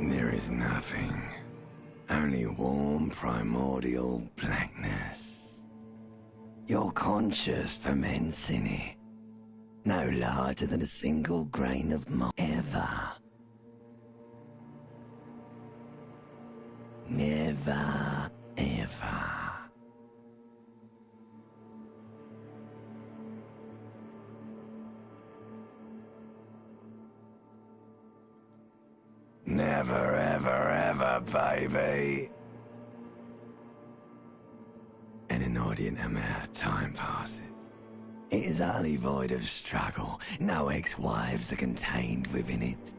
There is nothing. Only warm primordial blackness. Your conscious ferments in it. No larger than a single grain of mold ever. Never, ever. Never, ever, ever, baby. An inordinate amount of time passes. It is utterly void of struggle. No ex-wives are contained within it.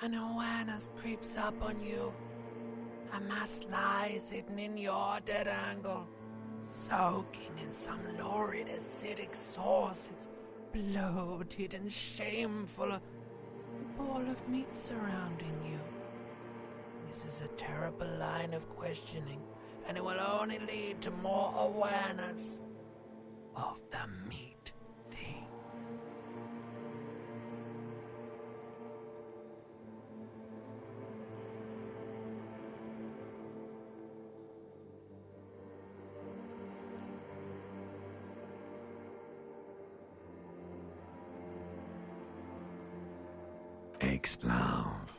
An awareness creeps up on you. A mass lies hidden in your dead angle, soaking in some lurid acidic source. It's bloated and shameful, a ball of meat surrounding you. This is a terrible line of questioning, and it will only lead to more awareness of the meat thing. Ex-love,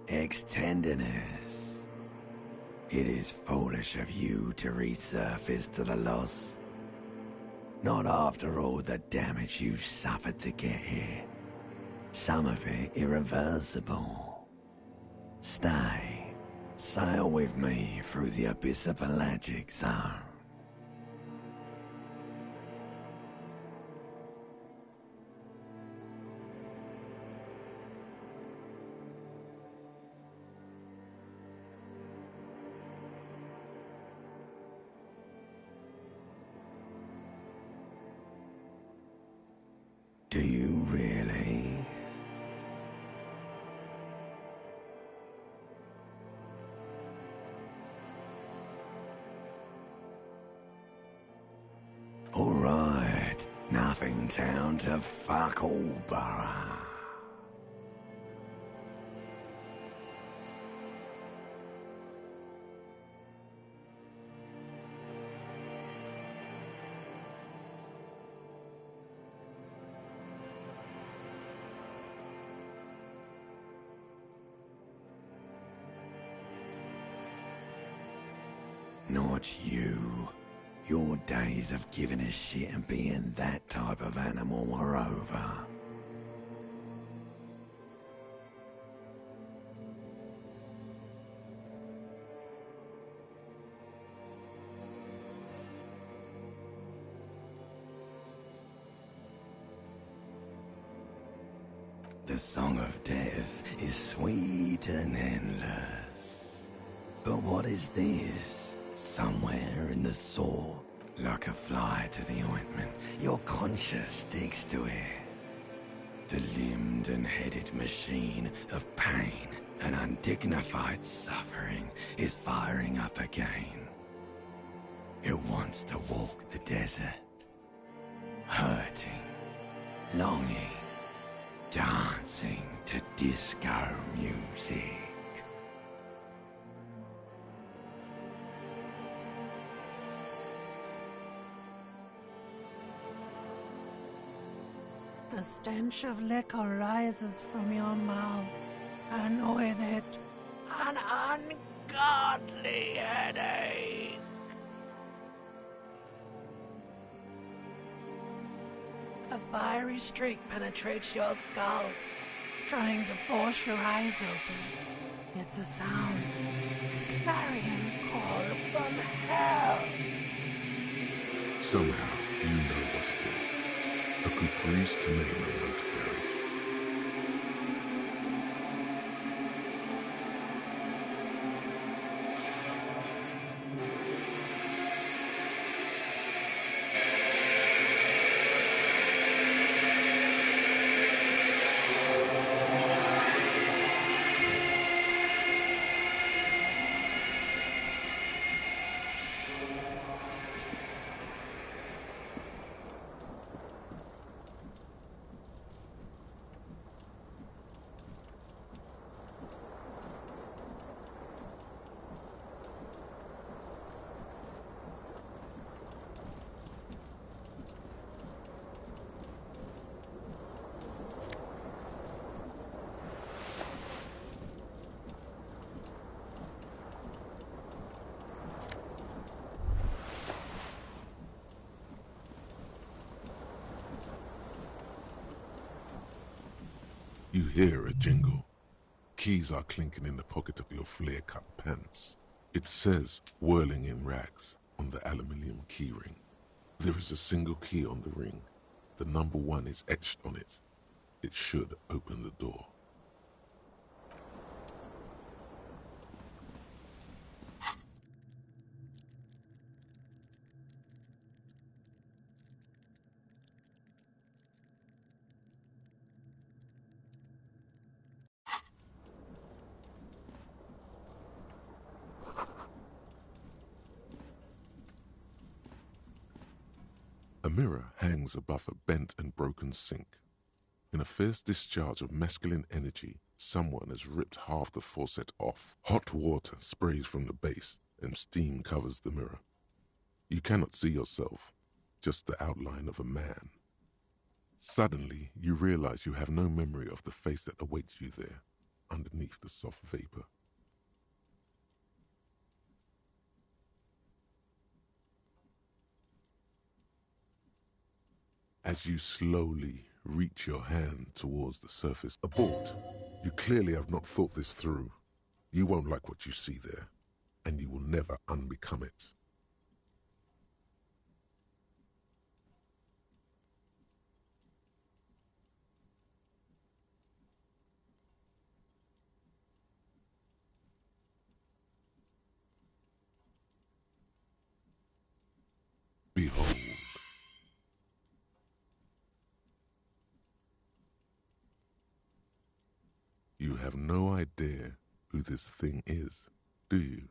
ex-tenderness. It is foolish of you to resurface to the loss. Not after all the damage you've suffered to get here. Some of it irreversible. Stay. Sail with me through the abyss of pelagic zone. Do you really? All right, nothing down to fuck all, Borough. Not you. Your days of giving a shit and being that type of animal are over. The song of death is sweet and endless. But what is this? Somewhere in the soul, like a fly to the ointment, your conscience sticks to it. The limbed and headed machine of pain and undignified suffering is firing up again. It wants to walk the desert, hurting, longing, dancing to disco music. The stench of liquor rises from your mouth, and with it, an ungodly headache. A fiery streak penetrates your skull, trying to force your eyes open. It's a sound, a clarion call from hell. Somehow, you know what it is. A caprice to name a motor carriage. You hear a jingle. Keys are clinking in the pocket of your flare-cut pants. It says, whirling in rags, on the aluminium keyring. There is a single key on the ring. The number 1 is etched on it. It should open the door. A mirror hangs above a bent and broken sink. In a fierce discharge of masculine energy, someone has ripped half the faucet off. Hot water sprays from the base, and steam covers the mirror. You cannot see yourself, just the outline of a man. Suddenly, you realize you have no memory of the face that awaits you there, underneath the soft vapor. As you slowly reach your hand towards the surface, abort. You clearly have not thought this through. You won't like what you see there, and you will never unbecome it. Behold. You have no idea who this thing is, do you?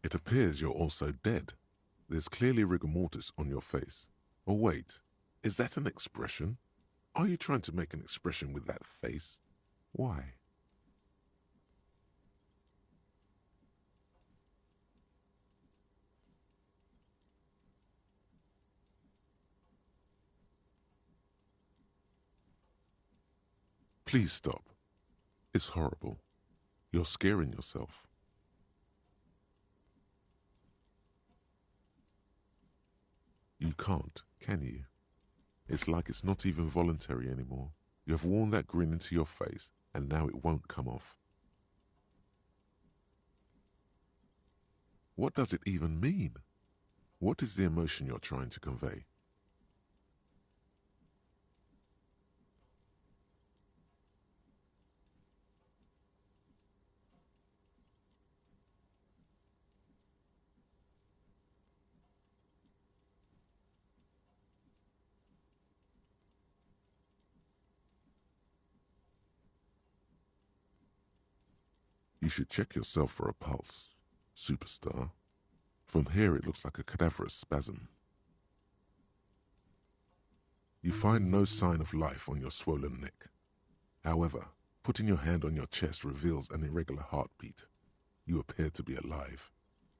It appears you're also dead. There's clearly rigor mortis on your face. Oh wait, is that an expression? Are you trying to make an expression with that face? Why? Please stop. It's horrible. You're scaring yourself. You can't, can you? It's like it's not even voluntary anymore. You have worn that grin into your face, and now it won't come off. What does it even mean? What is the emotion you're trying to convey? You should check yourself for a pulse, superstar. From here it looks like a cadaverous spasm. You find no sign of life on your swollen neck. However, putting your hand on your chest reveals an irregular heartbeat. You appear to be alive,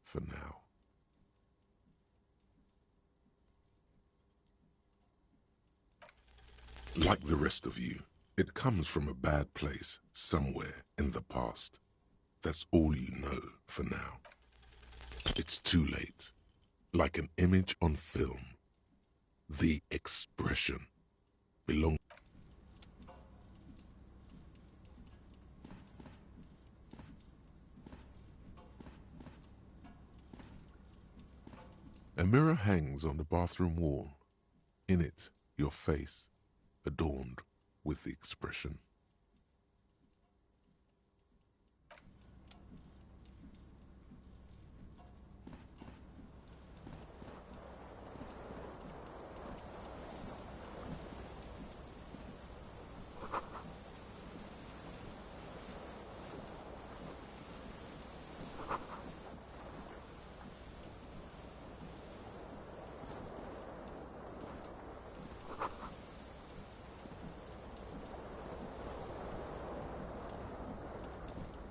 for now. Like the rest of you, it comes from a bad place, somewhere in the past. That's all you know for now. It's too late. Like an image on film. The expression belongs. A mirror hangs on the bathroom wall. In it, your face, adorned with the expression.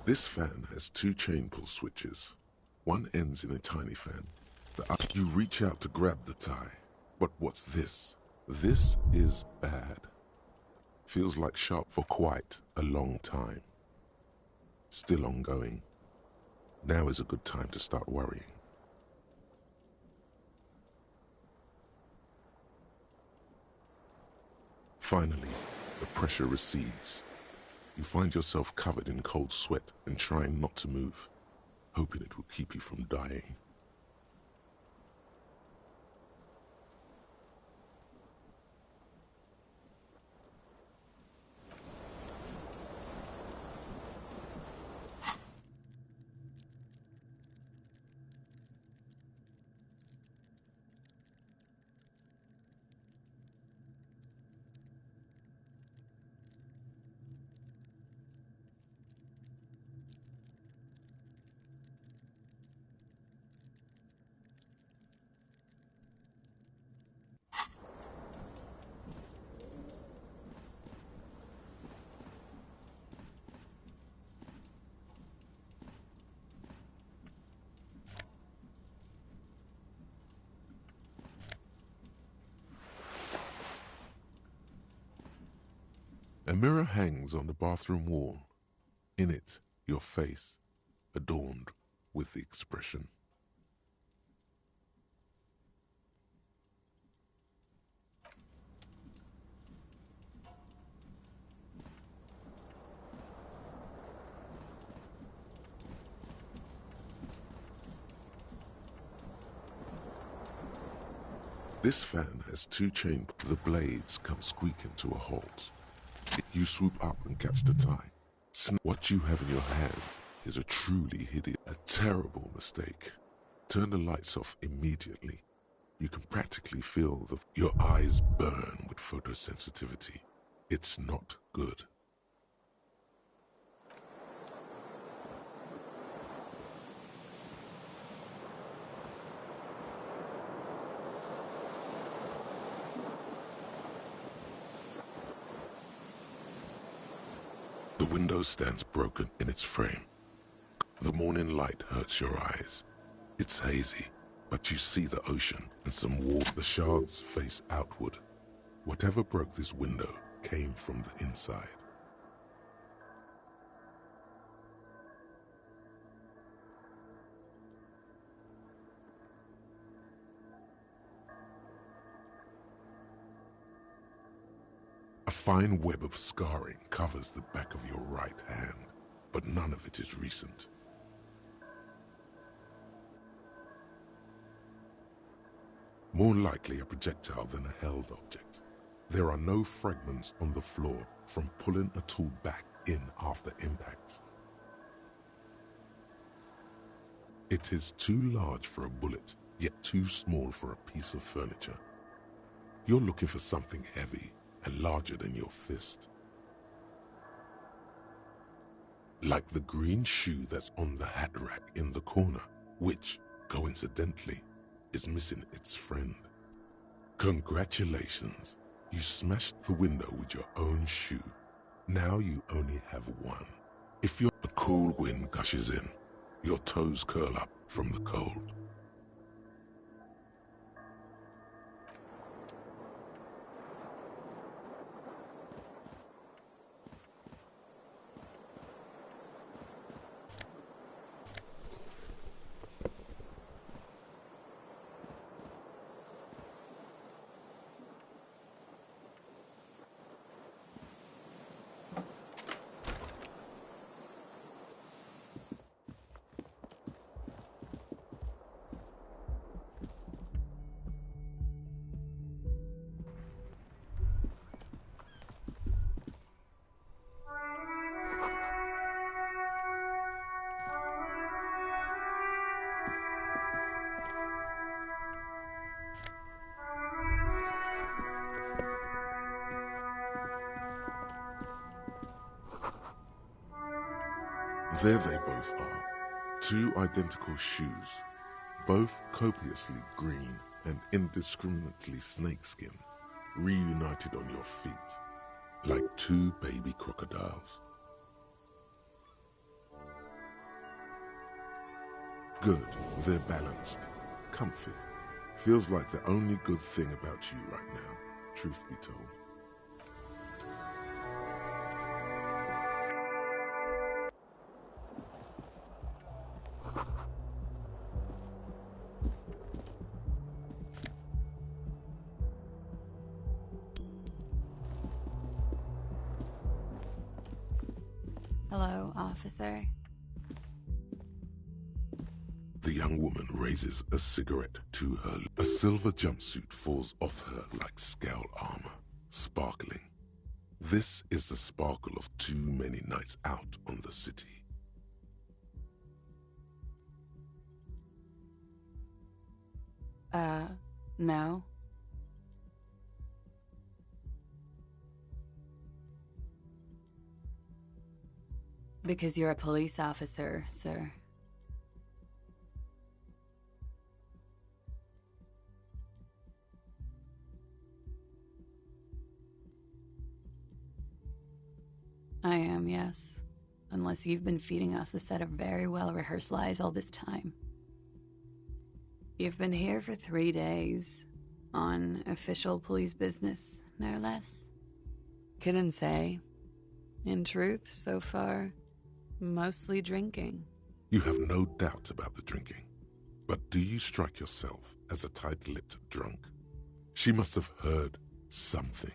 This fan has 2 chain pull switches. One ends in a tiny fan. You reach out to grab the tie. But what's this? This is bad. Feels like sharp for quite a long time. Still ongoing. Now is a good time to start worrying. Finally, the pressure recedes. You find yourself covered in cold sweat and trying not to move, hoping it will keep you from dying. A mirror hangs on the bathroom wall. In it, your face, adorned with the expression. This fan has two chains. The blades come squeaking to a halt. You swoop up and catch the tie. What you have in your hand is a truly hideous, a terrible mistake. Turn the lights off immediately. You can practically feel your eyes burn with photosensitivity. It's not good. The window stands broken in its frame. The morning light hurts your eyes. It's hazy, but you see the ocean and some water. The shards face outward. Whatever broke this window came from the inside. A fine web of scarring covers the back of your right hand, but none of it is recent. More likely a projectile than a held object. There are no fragments on the floor from pulling a tool back in after impact. It is too large for a bullet, yet too small for a piece of furniture. You're looking for something heavy and larger than your fist. Like the green shoe that's on the hat rack in the corner, which, coincidentally, is missing its friend. Congratulations, you smashed the window with your own shoe. Now you only have one. If a cool wind gushes in, your toes curl up from the cold. There they both are, two identical shoes, both copiously green and indiscriminately snakeskin, reunited on your feet, like two baby crocodiles. Good, they're balanced, comfy. Feels like the only good thing about you right now, truth be told. officer. The young woman raises a cigarette to her. A silver jumpsuit falls off her like scale armor, sparkling. This is the sparkle of too many nights out on the city. No. Because you're a police officer, sir. I am, yes. Unless you've been feeding us a set of very well-rehearsed lies all this time. You've been here for 3 days. On official police business, no less. Couldn't say. In truth, so far, mostly drinking. You have no doubt about the drinking. But do you strike yourself as a tight-lipped drunk? She must have heard something.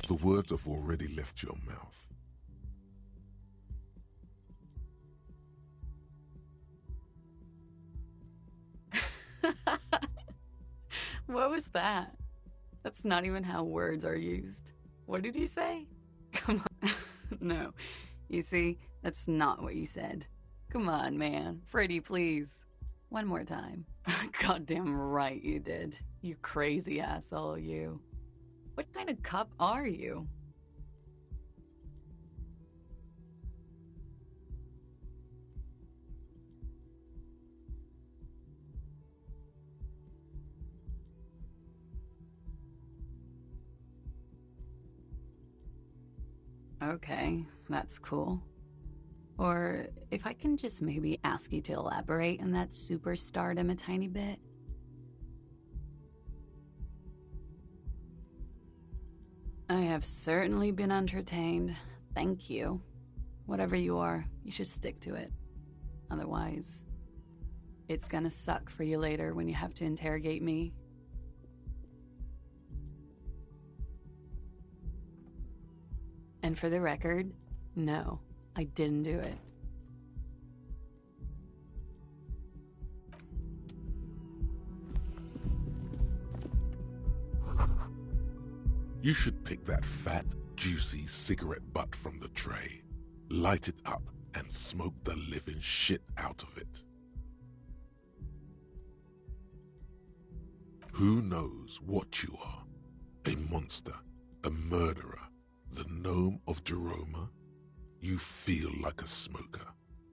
The words have already left your mouth. What was that? That's not even how words are used. What did you say? Come on. No. You see, that's not what you said. Come on, man. Pretty, please. One more time. Goddamn right you did. You crazy asshole, you. What kind of cop are you? Okay, that's cool. Or if I can just maybe ask you to elaborate on that superstardom a tiny bit. I have certainly been entertained. Thank you. Whatever you are, you should stick to it. Otherwise, it's gonna suck for you later when you have to interrogate me. And for the record, no, I didn't do it. You should pick that fat, juicy cigarette butt from the tray, light it up, and smoke the living shit out of it. Who knows what you are? A monster, a murderer, the gnome of Jeroma? You feel like a smoker,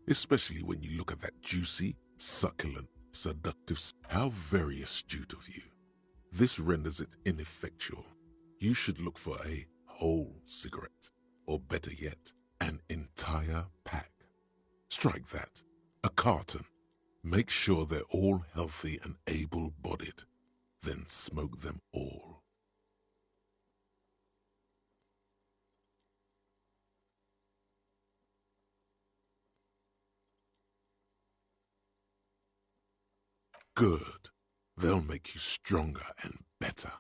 especially when you look at that juicy, succulent, seductive... How very astute of you. This renders it ineffectual. You should look for a whole cigarette, or better yet, an entire pack. Strike that, a carton. Make sure they're all healthy and able-bodied. Then smoke them all. Good. They'll make you stronger and better.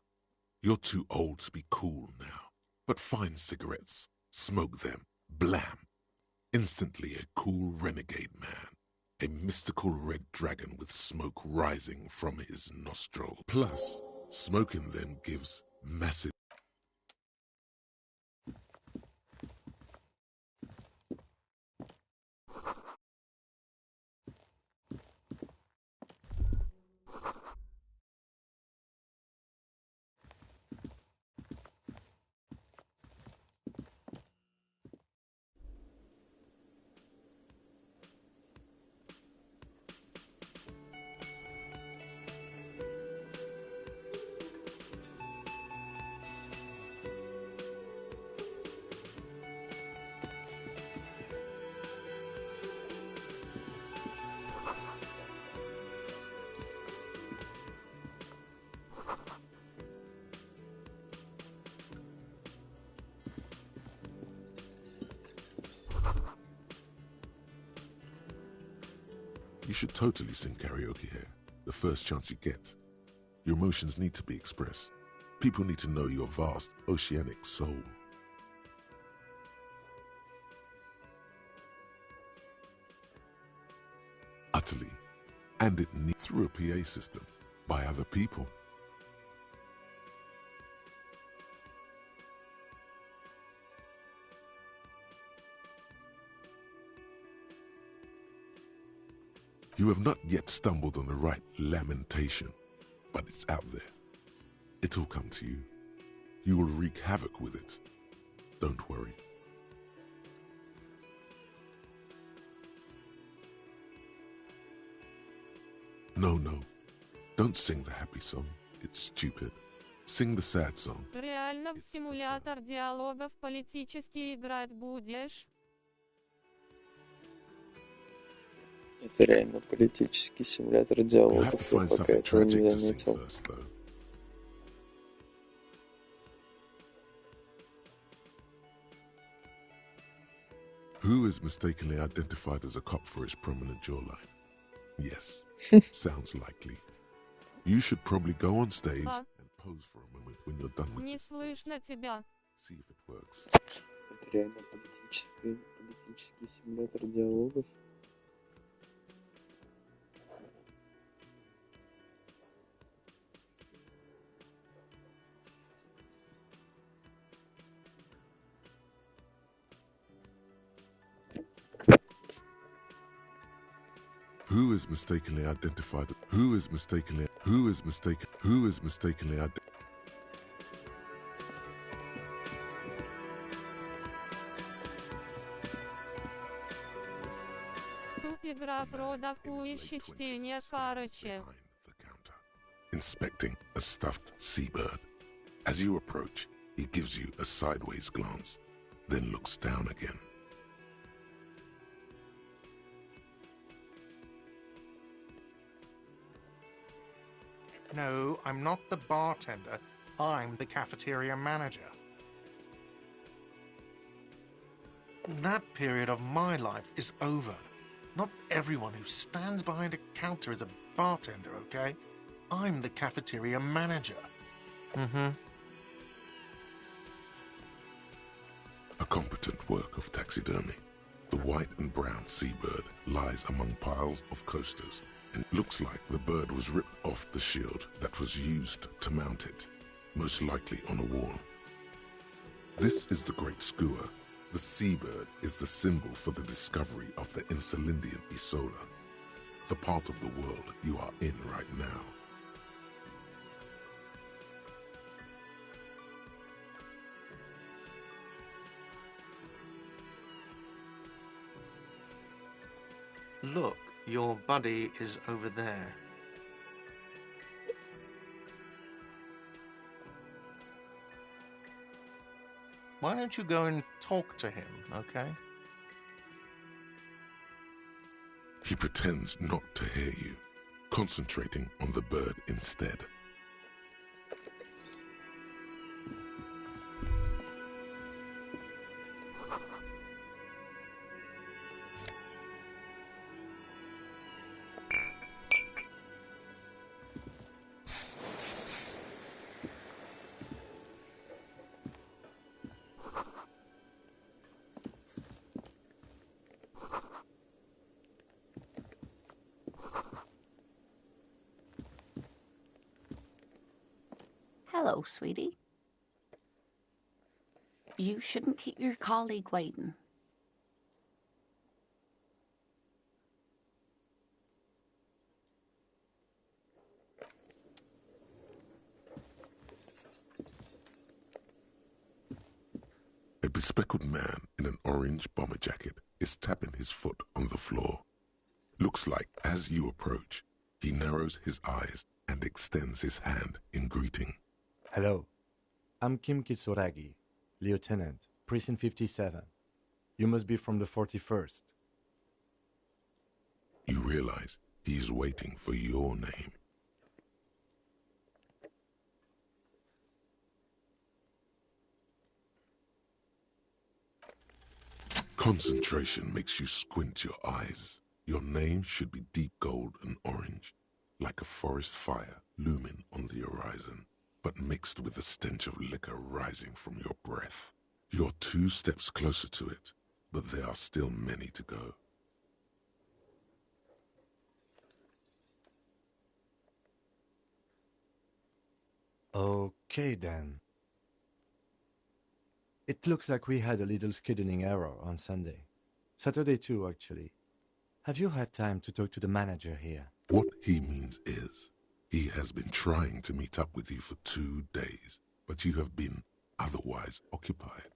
You're too old to be cool now, but find cigarettes, smoke them, blam. Instantly a cool renegade man, a mystical red dragon with smoke rising from his nostril. Plus, smoking them gives massive... You should totally sing karaoke here, the first chance you get. Your emotions need to be expressed. People need to know your vast, oceanic soul. Utterly. And it needs through a PA system, by other people. You have not yet stumbled on the right lamentation, but it's out there. It'll come to you. You will wreak havoc with it. Don't worry. No. Don't sing the happy song. It's stupid. Sing the sad song. Реально в симулятор диалогов политически играть будешь? Это реально политический симулятор You have to диалогов, я find пока something этого не tragic to sing заметил. first, though. Who is mistakenly identified as a cop for his prominent jawline? Yes, sounds likely. You should probably go on stage А, and pose for a moment when you're done with не this. слышно тебя. See if it works. Это реально политический симулятор диалогов. Who is mistakenly identified? Who is mistakenly identified? Тут игра про дохуище чтение, короче. Inspecting a stuffed seabird. As you approach, he gives you a sideways glance, then looks down again. No, I'm not the bartender. I'm the cafeteria manager. That period of my life is over. Not everyone who stands behind a counter is a bartender, okay? I'm the cafeteria manager. A competent work of taxidermy. The white and brown seabird lies among piles of coasters, and looks like the bird was ripped off the shield that was used to mount it, most likely on a wall. This is the Great Skua. The seabird is the symbol for the discovery of the Insulindian Isola, the part of the world you are in right now. Look, your buddy is over there. Why don't you go and talk to him, okay? He pretends not to hear you, concentrating on the bird instead. Hello, sweetie. You shouldn't keep your colleague waiting. A bespectacled man in an orange bomber jacket is tapping his foot on the floor. Looks like, as you approach, he narrows his eyes and extends his hand in greeting. Hello, I'm Kim Kitsuragi, Lieutenant, Precinct 57. You must be from the 41st. You realize he is waiting for your name. Concentration makes you squint your eyes. Your name should be deep gold and orange, like a forest fire looming on the horizon, but mixed with the stench of liquor rising from your breath. You're 2 steps closer to it, but there are still many to go. Okay then. It looks like we had a little scheduling error on Sunday. Saturday too, actually. Have you had time to talk to the manager here? What he means is, he has been trying to meet up with you for 2 days, but you have been otherwise occupied.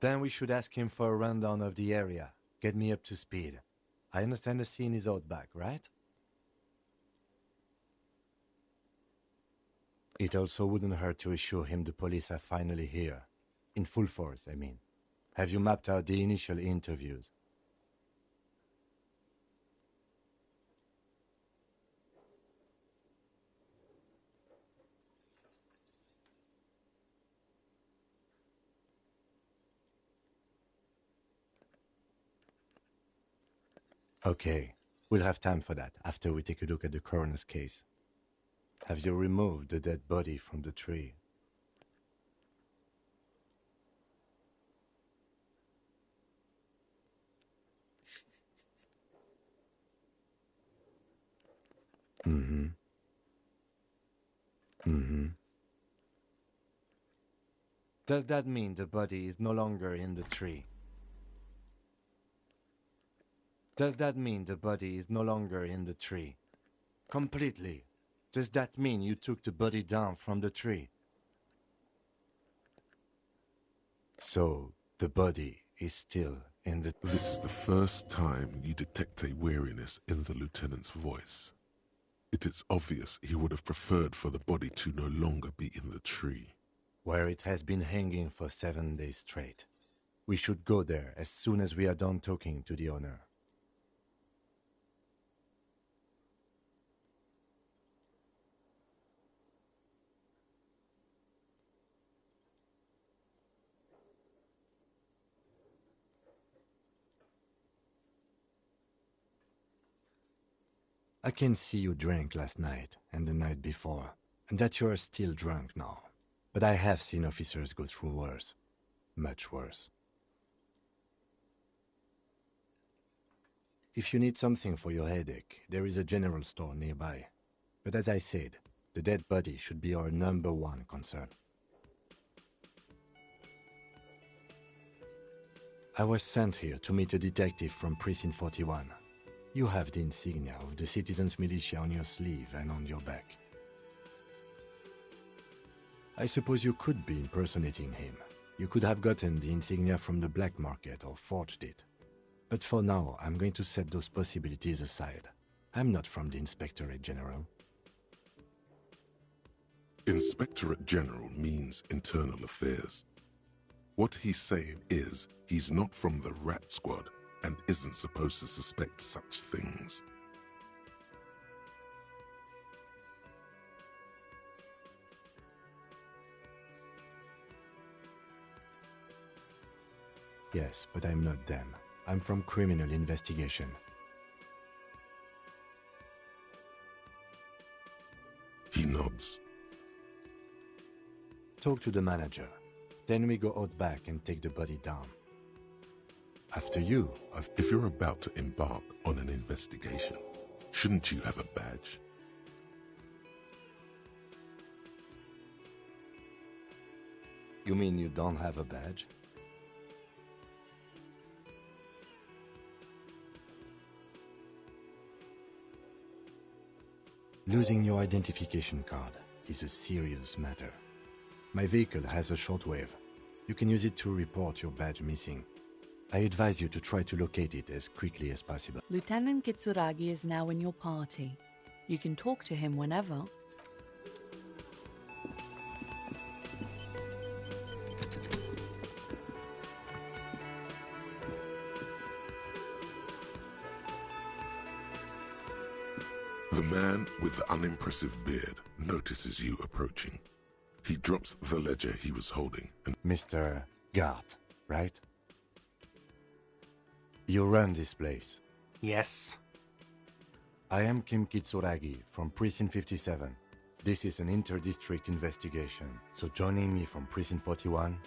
Then we should ask him for a rundown of the area. Get me up to speed. I understand the scene is out back, right? It also wouldn't hurt to assure him the police are finally here. In full force, I mean. Have you mapped out the initial interviews? Okay, we'll have time for that after we take a look at the coroner's case. Have you removed the dead body from the tree? Mm-hmm. Mm-hmm. Does that mean the body is no longer in the tree? Does that mean the body is no longer in the tree? Completely. Does that mean you took the body down from the tree? So, the body is still in the... This is the first time you detect a weariness in the lieutenant's voice. It is obvious he would have preferred for the body to no longer be in the tree. Where it has been hanging for 7 days straight. We should go there as soon as we are done talking to the owner. I can see you drank last night and the night before, and that you are still drunk now. But I have seen officers go through worse. Much worse. If you need something for your headache, there is a general store nearby. But as I said, the dead body should be our #1 concern. I was sent here to meet a detective from Precinct 41. You have the insignia of the Citizens Militia on your sleeve and on your back. I suppose you could be impersonating him. You could have gotten the insignia from the black market or forged it. But for now, I'm going to set those possibilities aside. I'm not from the Inspectorate General. Inspectorate General means internal affairs. What he's saying is he's not from the rat squad and isn't supposed to suspect such things. Yes, but I'm not them. I'm from criminal investigation. He nods. Talk to the manager. Then we go out back and take the body down. After you, if you're about to embark on an investigation, shouldn't you have a badge? You mean you don't have a badge? Losing your identification card is a serious matter. My vehicle has a shortwave. You can use it to report your badge missing. I advise you to try to locate it as quickly as possible. Lieutenant Kitsuragi is now in your party. You can talk to him whenever. The man with the unimpressive beard notices you approaching. He drops the ledger he was holding and... Mr. Gart, right? You run this place. Yes. I am Kim Kitsuragi from Precinct 57. This is an inter-district investigation, so joining me from Precinct 41...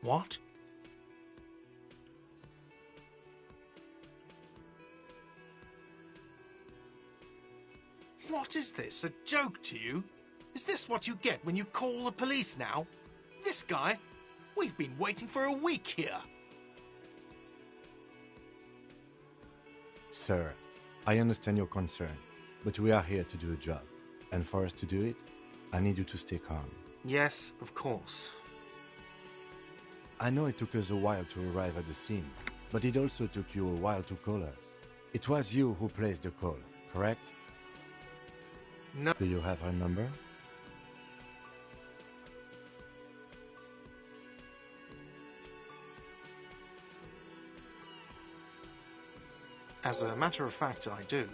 What? What is this? A joke to you? Is this what you get when you call the police now? This guy? We've been waiting for a week here. Sir, I understand your concern, but we are here to do a job. And for us to do it, I need you to stay calm. Yes, of course. I know it took us a while to arrive at the scene, but it also took you a while to call us. It was you who placed the call, correct? No. Do you have her number? As a matter of fact, I do.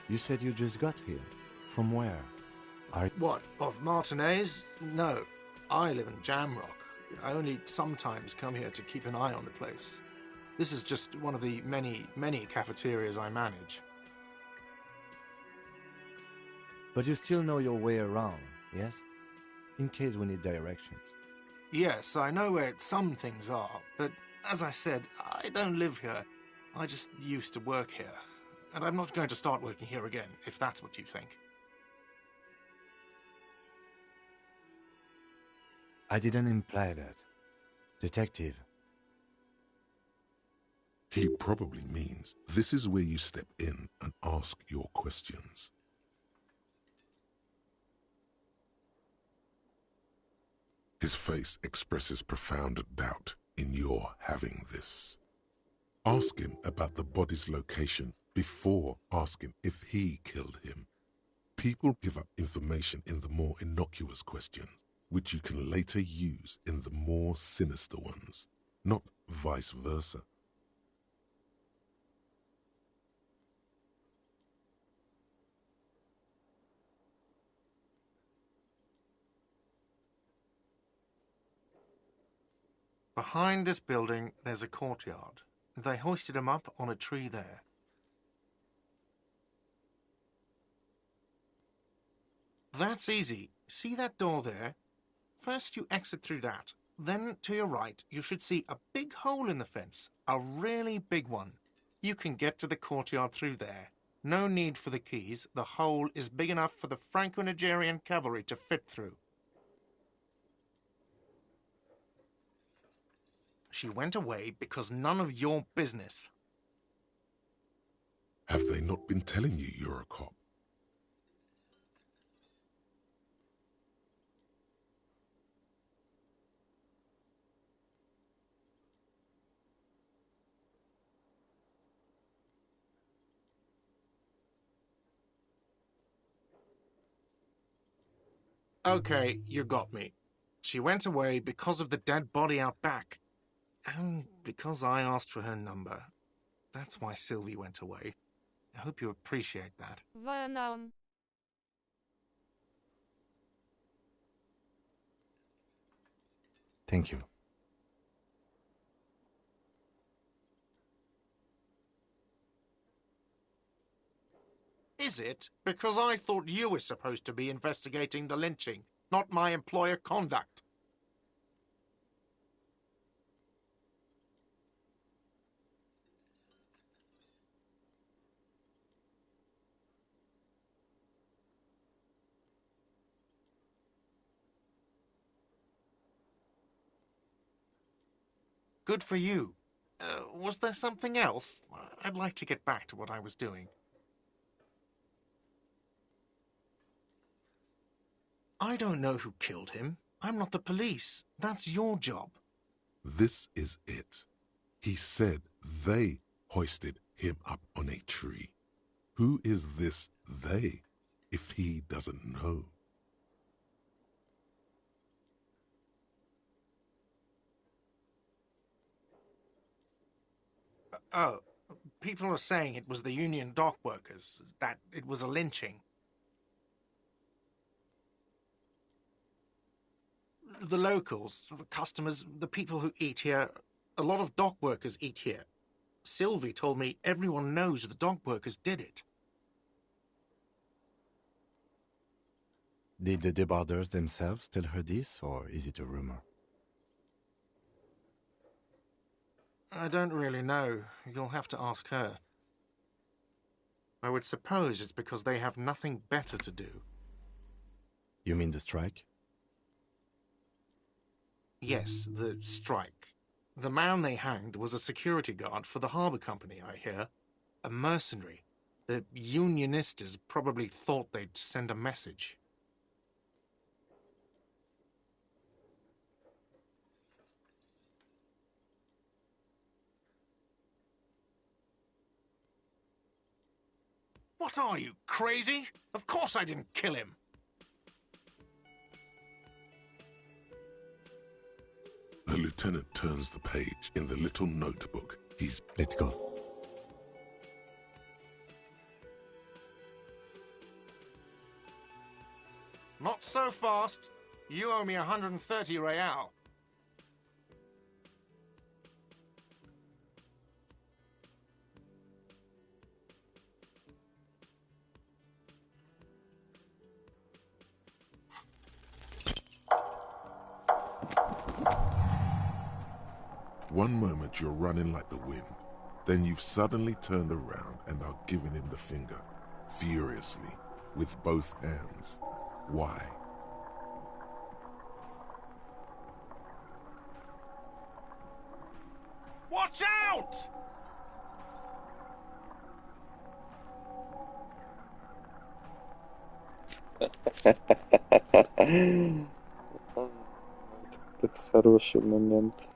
You said you just got here. From where? What, of Martinez? No. I live in Jamrock. I only sometimes come here to keep an eye on the place. This is just one of the many, many cafeterias I manage. But you still know your way around, yes? In case we need directions. Yes, I know where some things are, but as I said, I don't live here. I just used to work here. And I'm not going to start working here again, if that's what you think. I didn't imply that. Detective. He probably means this is where you step in and ask your questions. His face expresses profound doubt in your having this. Ask him about the body's location before asking if he killed him. People give up information in the more innocuous questions, which you can later use in the more sinister ones, not vice versa. Behind this building, there's a courtyard. They hoisted him up on a tree there. That's easy. See that door there? First you exit through that. Then, to your right, you should see a big hole in the fence. A really big one. You can get to the courtyard through there. No need for the keys. The hole is big enough for the Franco-Nigerian cavalry to fit through. She went away because none of your business. Have they not been telling you you're a cop? Okay, you got me. She went away because of the dead body out back. And because I asked for her number. That's why Sylvie went away. I hope you appreciate that. Vietnam. Thank you. Is it? Because I thought you were supposed to be investigating the lynching, not my employer conduct. Good for you. Was there something else? I'd like to get back to what I was doing. I don't know who killed him. I'm not the police. That's your job. This is it. He said they hoisted him up on a tree. Who is this they, if he doesn't know? Oh, people are saying it was the union dock workers, that it was a lynching. The locals, the customers, the people who eat here, a lot of dock workers eat here. Sylvie told me everyone knows the dock workers did it. Did the debarders themselves tell her this, or is it a rumor? I don't really know. You'll have to ask her. I would suppose it's because they have nothing better to do. You mean the strike? Yes, the strike. The man they hanged was a security guard for the harbour company, I hear. A mercenary. The unionistas probably thought they'd send a message. What are you, crazy? Of course I didn't kill him. The lieutenant turns the page in the little notebook. Let's go. Not so fast. You owe me 130 real. One moment you're running like the wind, then you've suddenly turned around and are giving him the finger, furiously, with both hands. Why? Watch out! Это хороший момент.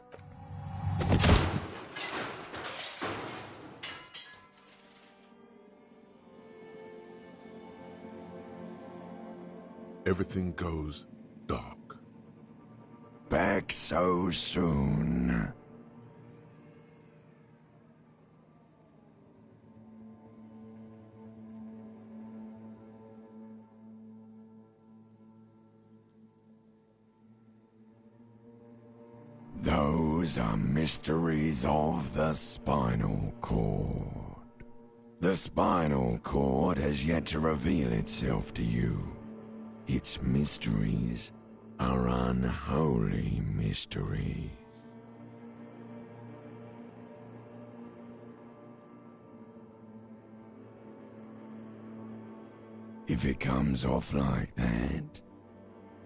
Everything goes dark. Back so soon. Those are mysteries of the spinal cord. The spinal cord has yet to reveal itself to you. Its mysteries are unholy mysteries. If it comes off like that,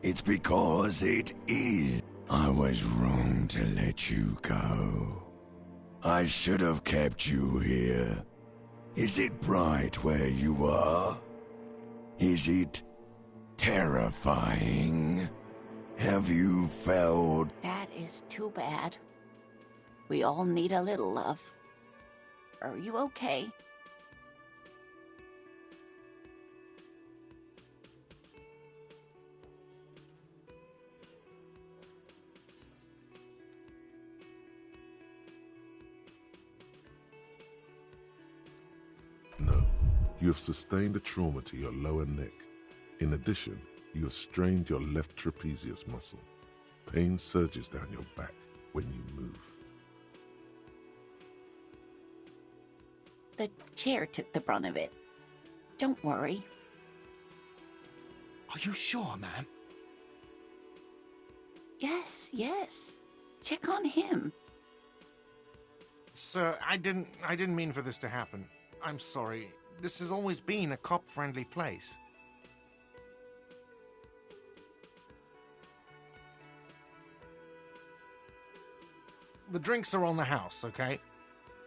it's because it is. I was wrong to let you go. I should have kept you here. Is it bright where you are? Is it terrifying? Have you felt... That is too bad. We all need a little love. Are you okay? No, you have sustained a trauma to your lower neck. In addition, you have strained your left trapezius muscle. Pain surges down your back when you move. The chair took the brunt of it. Don't worry. Are you sure, ma'am? Yes, yes. Check on him. Sir, I didn't mean for this to happen. I'm sorry. This has always been a cop-friendly place. The drinks are on the house, okay?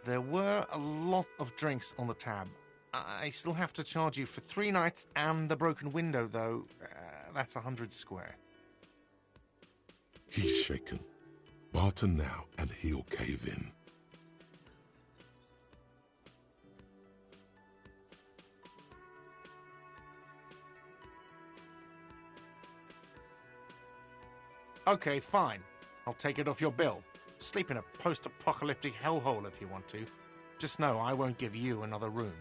There were a lot of drinks on the tab. I still have to charge you for 3 nights and the broken window, though. That's 100 square. He's shaken. Barter now and he'll cave in. Okay, fine. I'll take it off your bill. Sleep in a post-apocalyptic hellhole if you want to. Just know I won't give you another room.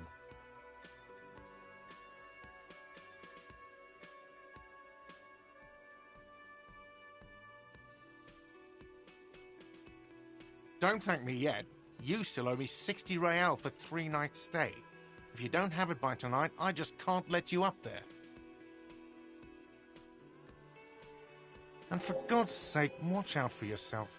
Don't thank me yet. You still owe me 60 real for 3 nights stay. If you don't have it by tonight, I just can't let you up there. And for God's sake, watch out for yourself.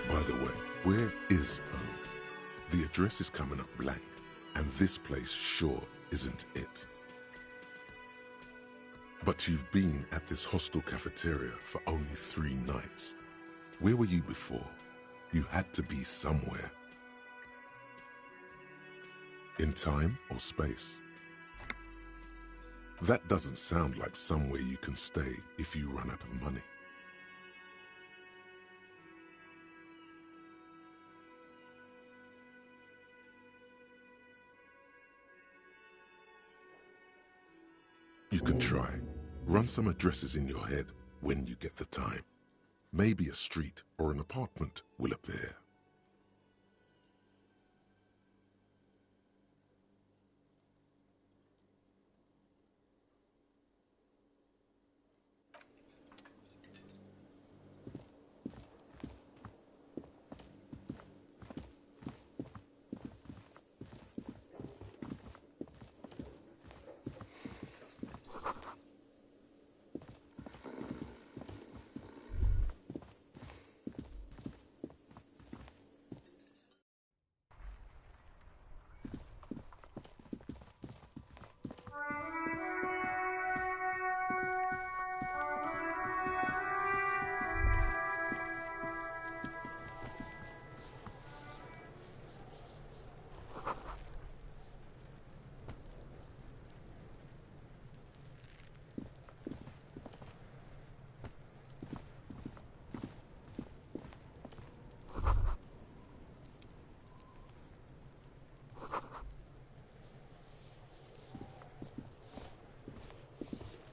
By the way, where is home? The address is coming up blank, and this place sure isn't it. But you've been at this hostel cafeteria for only 3 nights. Where were you before? You had to be somewhere. In time or space? That doesn't sound like somewhere you can stay if you run out of money. You can try. Run some addresses in your head when you get the time. Maybe a street or an apartment will appear.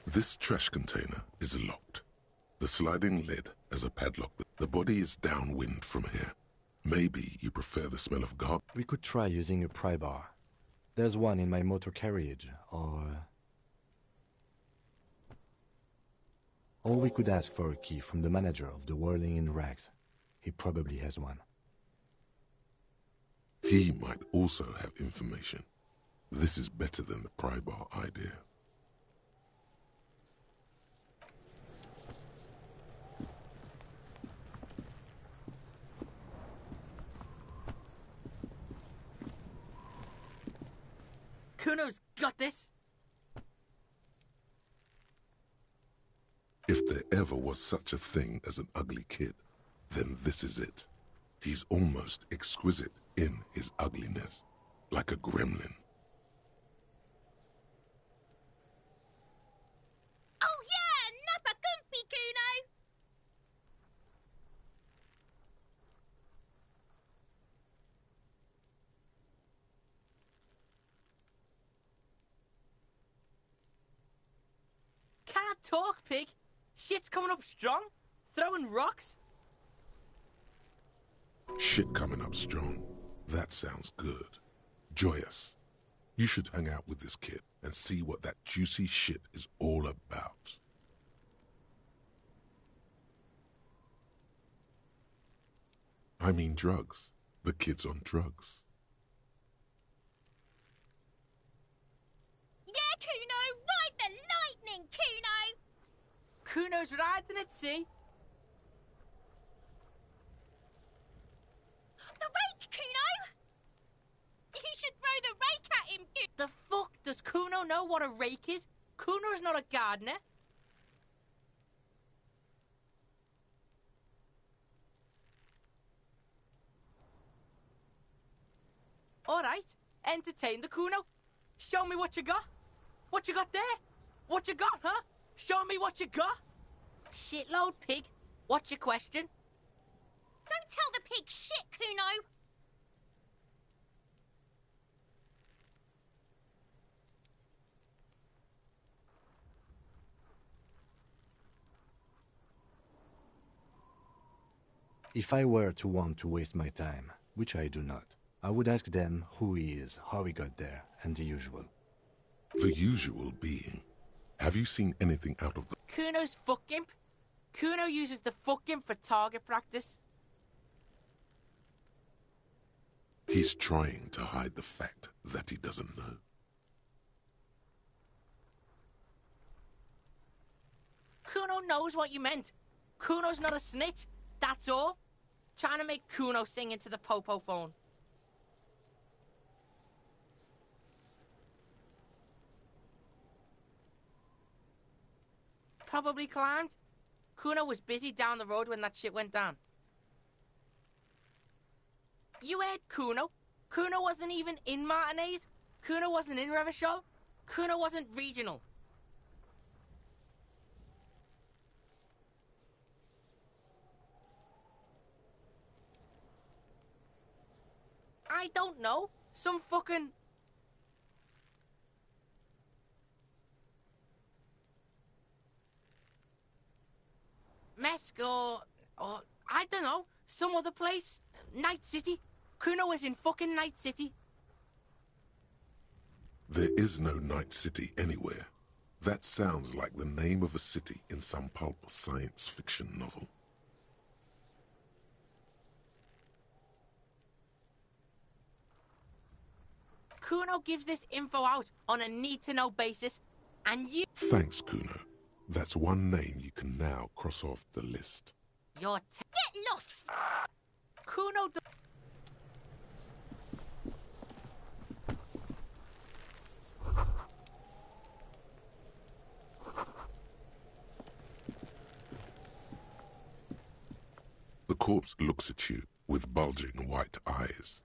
This trash container is locked. The sliding lid has a padlock. The body is downwind from here. Maybe you prefer the smell of garlic? We could try using a pry bar. There's one in my motor carriage, or we could ask for a key from the manager of the Whirling in Rags. He probably has one. He might also have information. This is better than the pry bar idea. Kuno's got this! If there ever was such a thing as an ugly kid, then this is it. He's almost exquisite in his ugliness, like a gremlin. Oh yeah, nappa comfy, Kuno! Can't talk, pig! Shit's coming up strong? Throwing rocks? Shit coming up strong. That sounds good. Joyous. You should hang out with this kid and see what that juicy shit is all about. I mean drugs. The kid's on drugs. Yeah, Kuno! Ride the lightning, Kuno! Kuno's riding at sea. The rake, Kuno! You should throw the rake at him, The fuck? Does Kuno know what a rake is? Kuno's not a gardener. Alright, entertain the Kuno. Show me what you got. What you got there? What you got, huh? Show me what you got. Shitload pig. What's your question? Don't tell the pig shit, Kuno! If I were to want to waste my time, which I do not, I would ask them who he is, how he got there, and the usual. The usual being. Have you seen anything out of the... Kuno's fuck imp. Kuno uses the fuck imp for target practice. He's trying to hide the fact that he doesn't know. Kuno knows what you meant. Kuno's not a snitch, that's all. Trying to make Kuno sing into the popo phone. Probably climbed. Kuno was busy down the road when that shit went down. You heard Kuno. Kuno wasn't even in Martinez. Kuno wasn't in Revachol. Kuno wasn't regional. I don't know. Some fucking... Mesk or I don't know, some other place. Night City. Kuno was in fucking Night City. There is no Night City anywhere. That sounds like the name of a city in some pulp science fiction novel. Kuno gives this info out on a need-to-know basis, and you... Thanks, Kuno. That's one name you can now cross off the list. You're Get lost, Kuno... The corpse looks at you with bulging white eyes.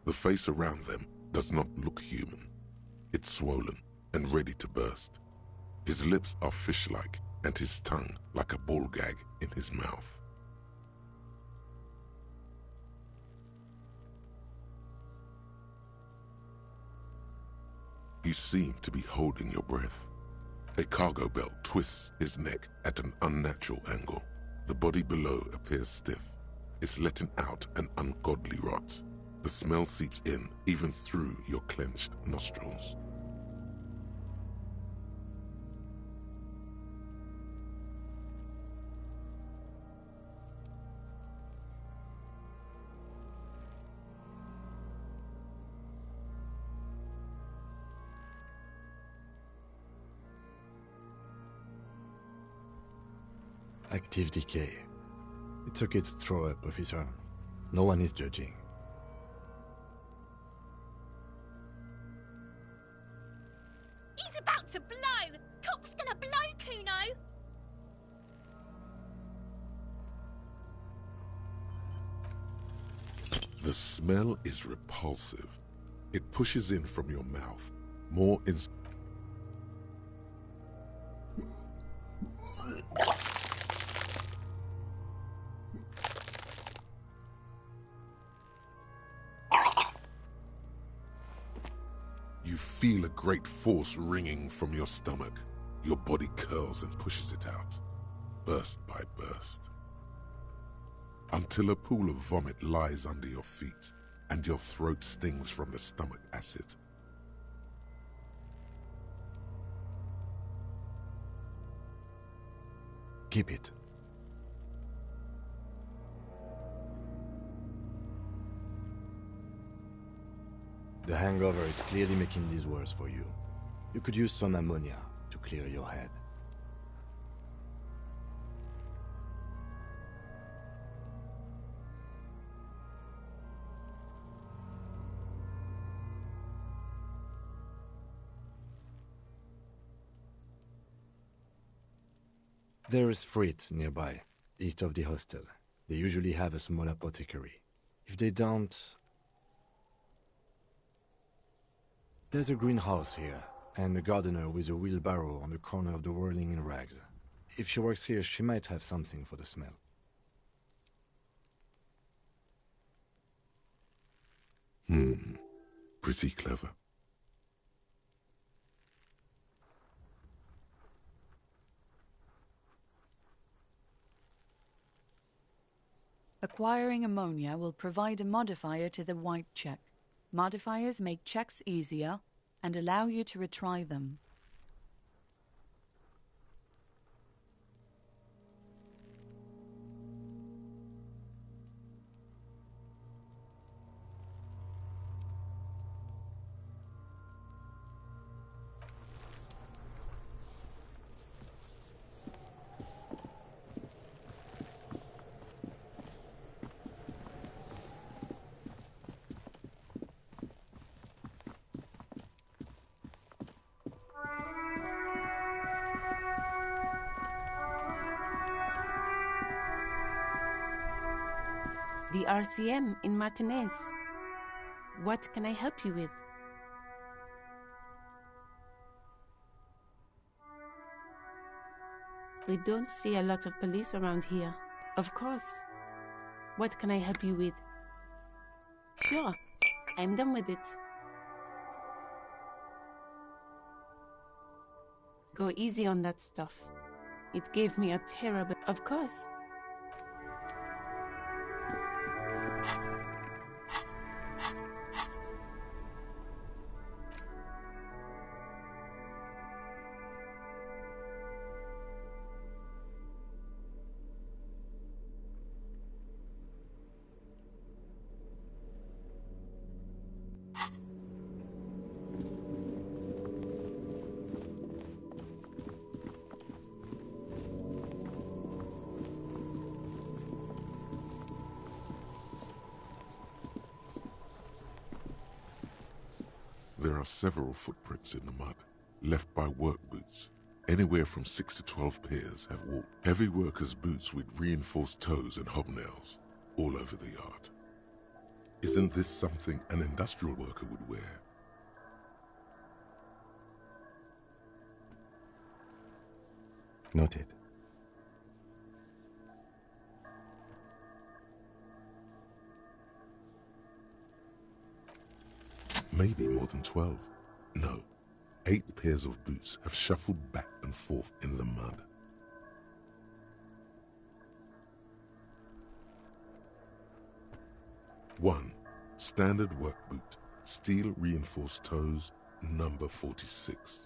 The face around them does not look human. It's swollen and ready to burst. His lips are fish-like and his tongue like a ball gag in his mouth. You seem to be holding your breath. A cargo belt twists his neck at an unnatural angle. The body below appears stiff. It's letting out an ungodly rot. The smell seeps in even through your clenched nostrils. Active decay. It's okay to throw up, officer. No one is judging. He's about to blow! Cop's gonna blow, Kuno! The smell is repulsive. It pushes in from your mouth, more in... You feel a great force ringing from your stomach. Your body curls and pushes it out, burst by burst, until a pool of vomit lies under your feet and your throat stings from the stomach acid. Keep it. The hangover is clearly making this worse for you. You could use some ammonia to clear your head. There is Frit nearby, east of the hostel. They usually have a small apothecary. If they don't... There's a greenhouse here, and a gardener with a wheelbarrow on the corner of the whirling in rags. If she works here, she might have something for the smell. Pretty clever. Acquiring ammonia will provide a modifier to the white check. Modifiers make checks easier and allow you to retry them. The RCM in Martinez. What can I help you with? We don't see a lot of police around here. Of course. What can I help you with? Sure, I'm done with it. Go easy on that stuff. It gave me a terrible... Of course. There are several footprints in the mud, left by work boots. Anywhere from 6 to 12 pairs have walked. Heavy workers' boots with reinforced toes and hobnails all over the yard. Isn't this something an industrial worker would wear? Noted. Maybe more than 12. No, 8 pairs of boots have shuffled back and forth in the mud. One, standard work boot, steel reinforced toes, number 46.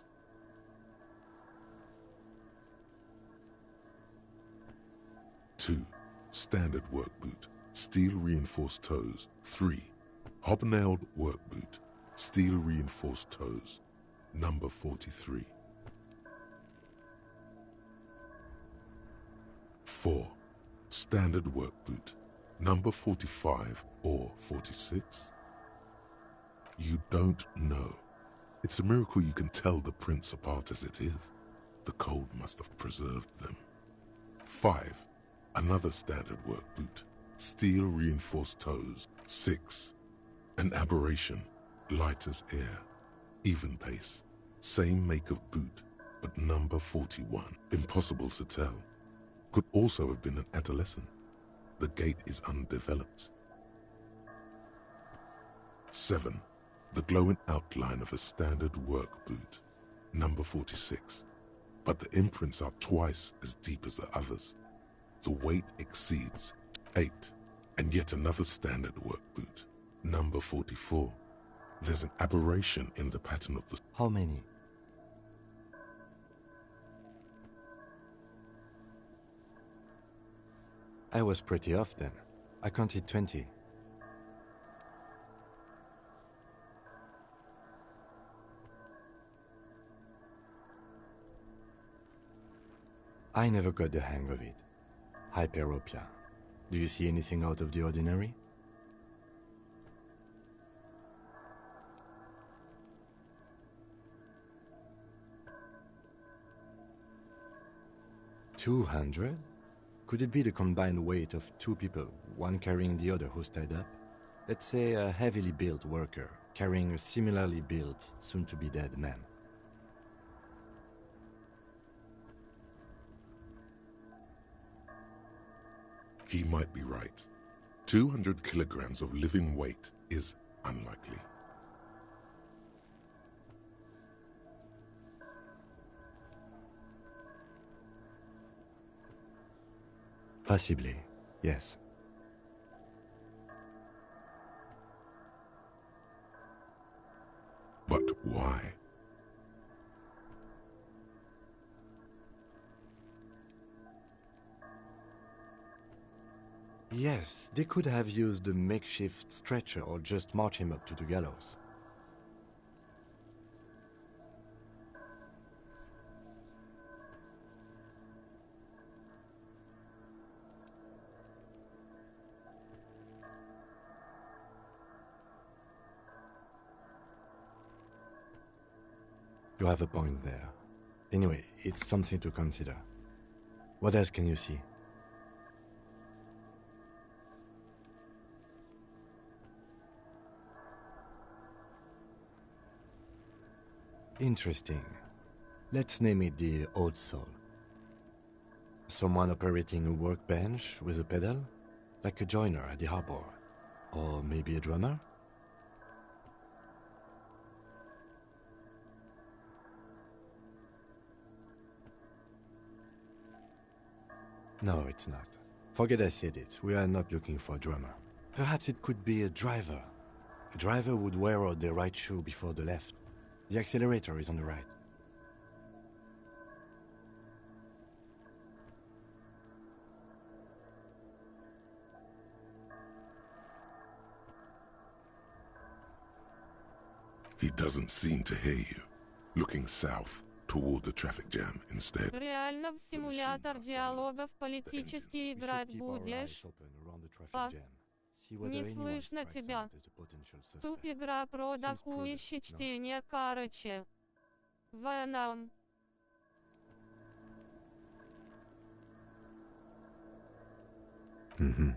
2, standard work boot, steel reinforced toes, 3, hobnailed work boot, steel reinforced toes, number 43. 4, standard work boot, number 45 or 46. You don't know. It's a miracle you can tell the prints apart as it is. The cold must have preserved them. 5, another standard work boot, steel reinforced toes. 6, an aberration, light as air, even pace, same make of boot, but number 41. Impossible to tell. Could also have been an adolescent. The gait is undeveloped. 7, the glowing outline of a standard work boot, number 46. But the imprints are twice as deep as the others. The weight exceeds 8, and yet another standard work boot, number 44. There's an aberration in the pattern of the... How many? I was pretty off then. I counted 20. I never got the hang of it. Hyperopia. Do you see anything out of the ordinary? $200? Could it be the combined weight of two people, one carrying the other who's tied up? Let's say a heavily built worker carrying a similarly built, soon-to-be-dead man. He might be right. 200 kilograms of living weight is unlikely. Possibly, yes. But why? Yes, they could have used a makeshift stretcher or just march him up to the gallows. You have a point there. Anyway, it's something to consider. What else can you see? Interesting. Let's name it the Old Soul. Someone operating a workbench with a pedal? Like a joiner at the harbor. Or maybe a drummer? No, it's not. Forget I said it. We are not looking for a drummer. Perhaps it could be a driver. A driver would wear out the right shoe before the left. The accelerator is on the right. He doesn't seem to hear you. Looking south toward the traffic jam instead. Реально в симулятор диалогов политически играть будешь? Не слышно тебя. Тут игра про докующее чтение, короче. Ванам. Mm-hmm.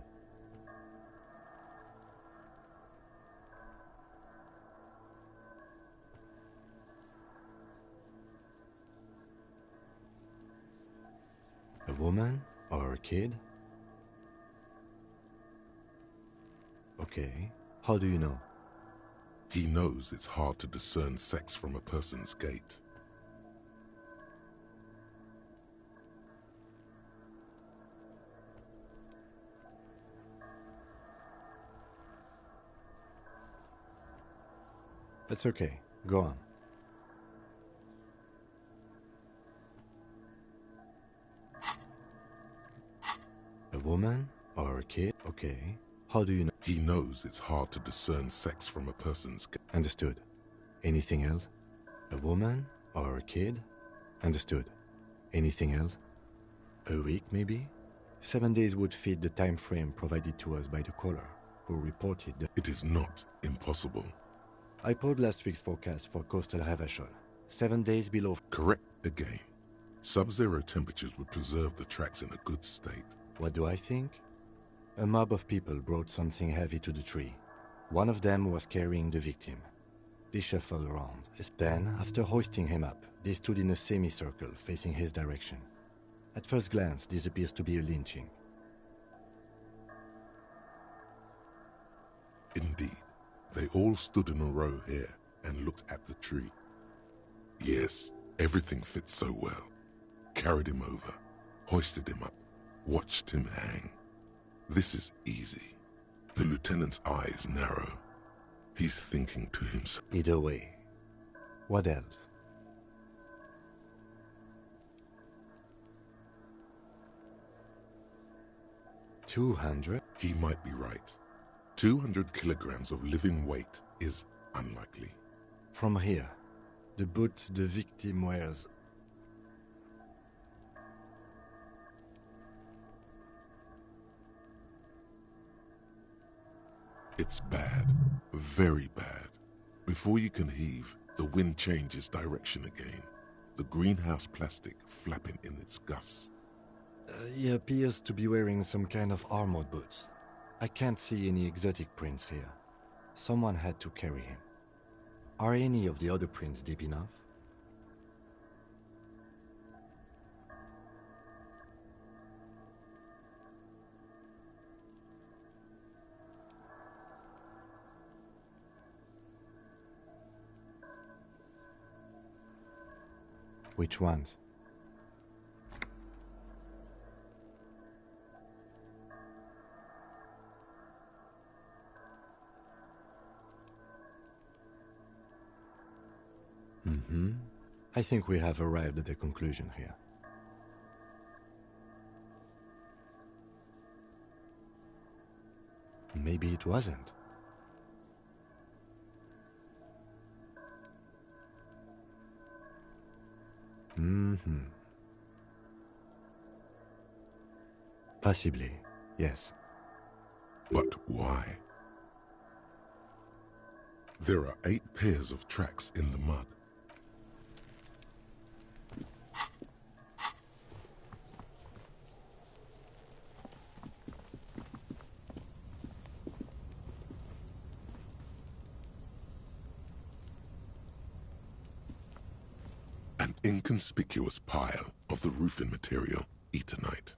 A woman or a kid? Okay. How do you know? He knows it's hard to discern sex from a person's gait. That's okay. Go on. A woman or a kid? Okay. How do you know? He knows it's hard to discern sex from a person's gait. Understood. Anything else? A woman or a kid? Understood. Anything else? A week, maybe? 7 days would fit the time frame provided to us by the caller, who reported that it is not impossible. I pulled last week's forecast for coastal Havashol. 7 days below. Correct again. Sub-zero temperatures would preserve the tracks in a good state. What do I think? A mob of people brought something heavy to the tree. One of them was carrying the victim. They shuffled around. Then, after hoisting him up, they stood in a semicircle facing his direction. At first glance, this appears to be a lynching. Indeed. They all stood in a row here and looked at the tree. Yes, everything fits so well. Carried him over, hoisted him up, watched him hang. This is easy. The lieutenant's eyes narrow. He's thinking to himself. Either way. What else? $200? He might be right. 200 kilograms of living weight is unlikely. From here, the boots the victim wears. It's bad. Very bad. Before you can heave, the wind changes direction again. The greenhouse plastic flapping in its gusts. He appears to be wearing some kind of armored boots. I can't see any exotic prints here. Someone had to carry him. Are any of the other prints deep enough? Which ones? I think we have arrived at a conclusion here. Maybe it wasn't. Possibly, yes. But why? There are 8 pairs of tracks in the mud. An inconspicuous pile of the roofing material, eternite.